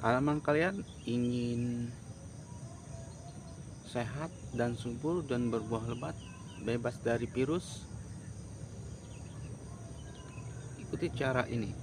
Halaman kalian ingin sehat dan subur dan berbuah lebat, bebas dari virus? Ikuti cara ini.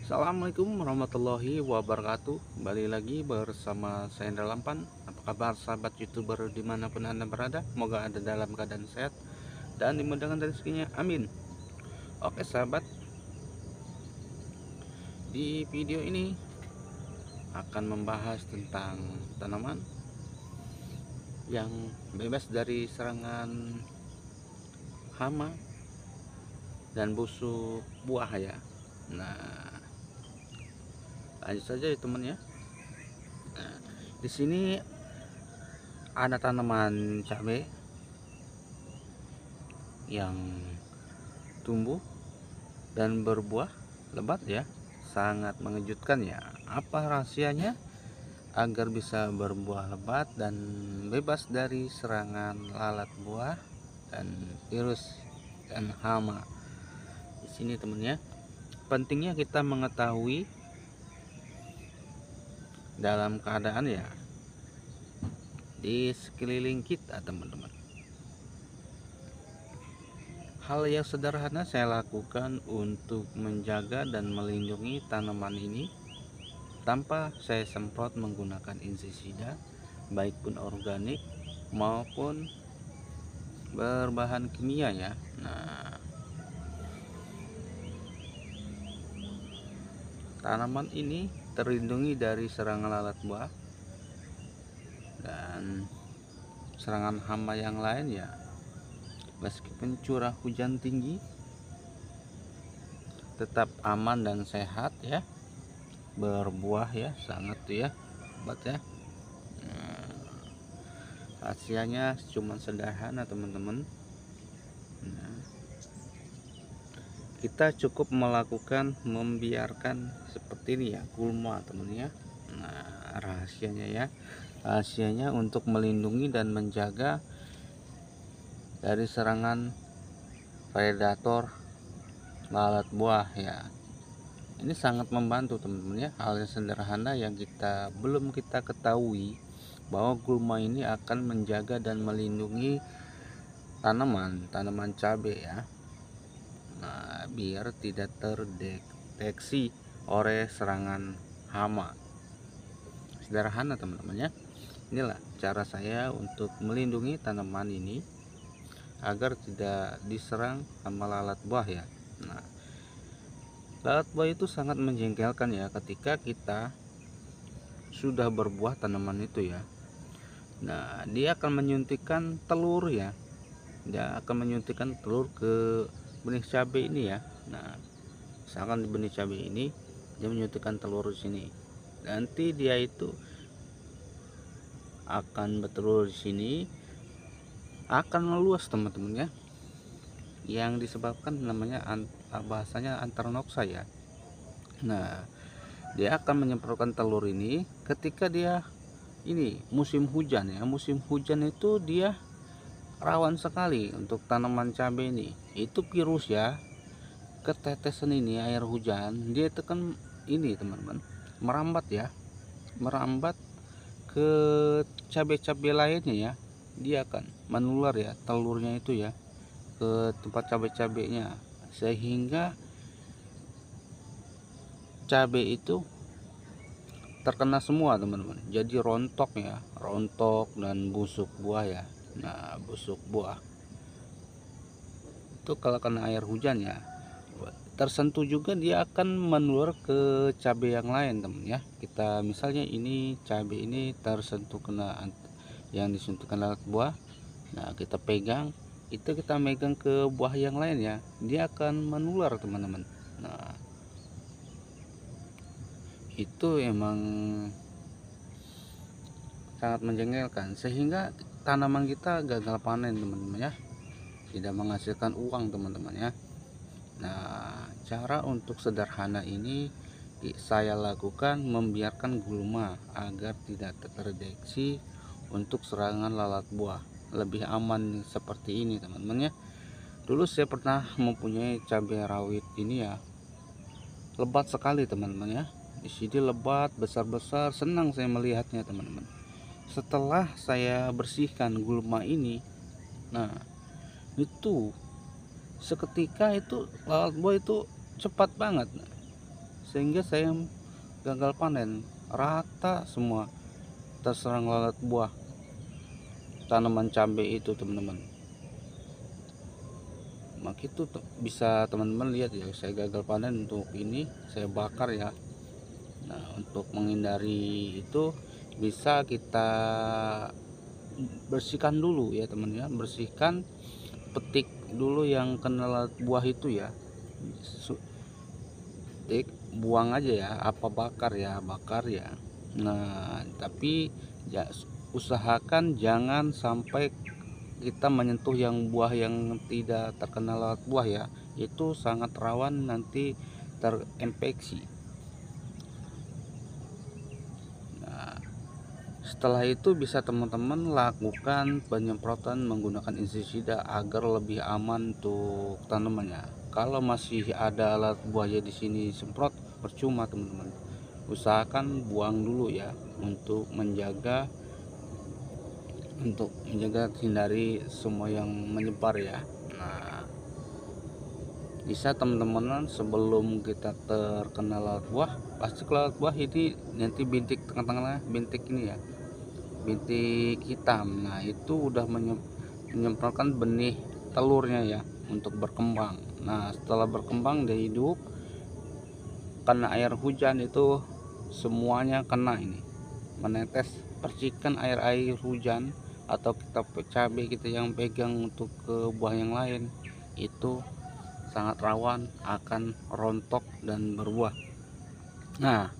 Assalamualaikum warahmatullahi wabarakatuh. Kembali lagi bersama saya Indra Lampan. Apa kabar sahabat youtuber dimanapun anda berada? Semoga anda dalam keadaan sehat dan dimudahkan rezekinya, amin. Oke sahabat, di video ini akan membahas tentang tanaman yang bebas dari serangan hama dan busuk buah ya. Nah, lanjut saja ya teman ya. Nah, di sini ada tanaman cabai yang tumbuh dan berbuah lebat ya, sangat mengejutkan ya. Apa rahasianya agar bisa berbuah lebat dan bebas dari serangan lalat buah dan virus dan hama? Di sini teman ya, pentingnya kita mengetahui dalam keadaan ya di sekeliling kita teman-teman. Hal yang sederhana saya lakukan untuk menjaga dan melindungi tanaman ini tanpa saya semprot menggunakan insektisida, baik pun organik maupun berbahan kimia ya. Nah, tanaman ini terlindungi dari serangan lalat buah dan serangan hama yang lain ya. Meskipun curah hujan tinggi, tetap aman dan sehat ya, berbuah ya, sangat tuh ya, lebat ya. Hasilnya cuma sederhana teman-teman. Nah, kita cukup membiarkan seperti ini ya, gulma teman ya. Nah, rahasianya untuk melindungi dan menjaga dari serangan predator lalat buah ya. Ini sangat membantu teman-teman ya. Hal yang sederhana yang belum kita ketahui bahwa gulma ini akan menjaga dan melindungi tanaman cabai ya. Nah, biar tidak terdeteksi oleh serangan hama. Sederhana teman-teman ya. Inilah cara saya untuk melindungi tanaman ini agar tidak diserang sama lalat buah ya. Nah, lalat buah itu sangat menjengkelkan ya ketika kita sudah berbuah tanaman itu ya. Nah, dia akan menyuntikkan telur ya. Dia akan menyuntikkan telur ke benih cabai ini ya. Nah, misalkan di benih cabai ini dia menyuntikkan telur di sini. Nanti dia itu akan bertelur di sini, akan meluas teman-teman ya, yang disebabkan namanya bahasanya antranoksa ya. Nah, dia akan menyemprotkan telur ini ketika dia ini musim hujan ya. Musim hujan itu dia rawan sekali untuk tanaman cabai ini. Itu virus ya, ketetesan ini air hujan dia itu kan ini teman-teman merambat ya, merambat ke cabai-cabai lainnya ya. Dia akan menular ya telurnya itu ya ke tempat cabai-cabainya, sehingga cabai itu terkena semua teman-teman, jadi rontok ya, rontok dan busuk buah ya. Nah, busuk buah itu kalau kena air hujan ya tersentuh juga, dia akan menular ke cabai yang lain teman ya. Kita misalnya ini cabai ini tersentuh kena yang disuntikkan lalat buah. Nah, kita pegang itu, kita megang ke buah yang lain ya, dia akan menular teman-teman. Nah, itu emang sangat menjengkelkan sehingga tanaman kita gagal panen teman-teman ya, tidak menghasilkan uang teman-teman ya. Nah, cara untuk sederhana ini saya lakukan membiarkan gulma agar tidak terdeteksi untuk serangan lalat buah. Lebih aman seperti ini teman-teman ya. Dulu saya pernah mempunyai cabai rawit ini ya, lebat sekali teman-teman ya. Di sini lebat, besar-besar, senang saya melihatnya teman-teman. Setelah saya bersihkan gulma ini, nah itu seketika itu lalat buah itu cepat banget, sehingga saya gagal panen, rata semua terserang lalat buah tanaman cabai itu teman-teman. Maka itu bisa teman-teman lihat ya, saya gagal panen untuk ini, saya bakar ya. Nah, untuk menghindari itu bisa kita bersihkan dulu ya teman ya, bersihkan, petik dulu yang kena lalat buah itu ya, petik, buang aja ya, apa bakar ya, nah tapi ya usahakan jangan sampai kita menyentuh yang buah yang tidak terkena lalat buah ya, itu sangat rawan nanti terinfeksi. Nah, setelah itu bisa teman-teman lakukan penyemprotan menggunakan insektisida agar lebih aman untuk tanamannya. Kalau masih ada lalat buahnya di sini semprot percuma teman-teman. Usahakan buang dulu ya, untuk menjaga hindari semua yang menyebar ya. Nah, bisa teman-teman sebelum kita terkena lalat buah, pasti lalat buah ini nanti bintik tengah-tengah, bintik ini ya, bintik hitam. Nah itu udah menyemprotkan benih telurnya ya untuk berkembang. Nah setelah berkembang dia hidup, kena air hujan itu semuanya kena ini, menetes percikan air hujan, atau kita cabai kita yang pegang untuk ke buah yang lain itu sangat rawan akan rontok dan berbuah. Nah,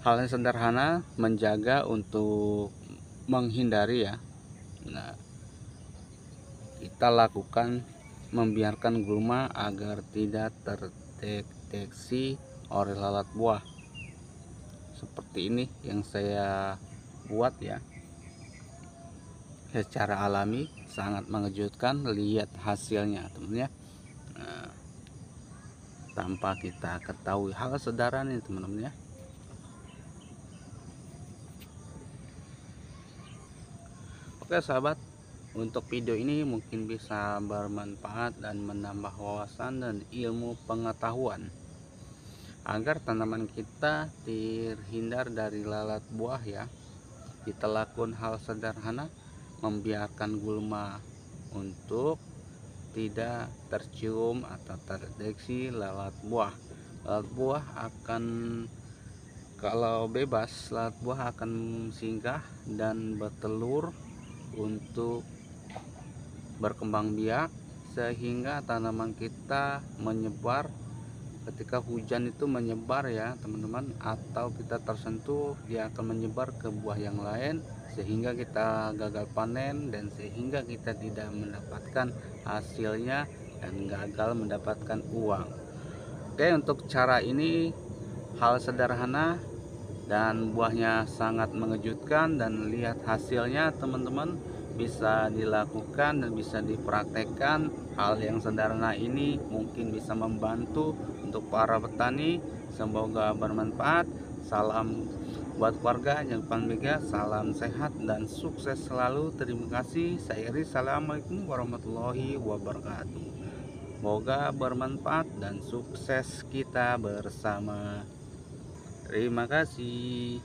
hal yang sederhana menjaga untuk menghindari ya. Nah, kita lakukan membiarkan gulma agar tidak terdeteksi oleh lalat buah. Seperti ini yang saya buat ya, secara alami, sangat mengejutkan. Lihat hasilnya teman ya. Nah, tanpa kita ketahui hal sederhana ini teman-teman ya. Oke sahabat, untuk video ini mungkin bisa bermanfaat dan menambah wawasan dan ilmu pengetahuan agar tanaman kita terhindar dari lalat buah ya. Kita lakukan hal sederhana, membiarkan gulma untuk tidak tercium atau terdeteksi lalat buah. Lalat buah akan, kalau bebas, lalat buah akan singgah dan bertelur untuk berkembang biak, sehingga tanaman kita menyebar. Ketika hujan itu menyebar ya teman-teman, atau kita tersentuh, dia akan menyebar ke buah yang lain, sehingga kita gagal panen dan sehingga kita tidak mendapatkan hasilnya dan gagal mendapatkan uang. Oke, untuk cara ini hal sederhana dan buahnya sangat mengejutkan, dan lihat hasilnya teman-teman, bisa dilakukan dan bisa dipraktekkan. Hal yang sederhana ini mungkin bisa membantu untuk para petani. Semoga bermanfaat. Salam buat keluarga, jangan lupa mega, salam sehat dan sukses selalu. Terima kasih. Saya Iri, assalamualaikum warahmatullahi wabarakatuh. Semoga bermanfaat dan sukses kita bersama. Terima kasih.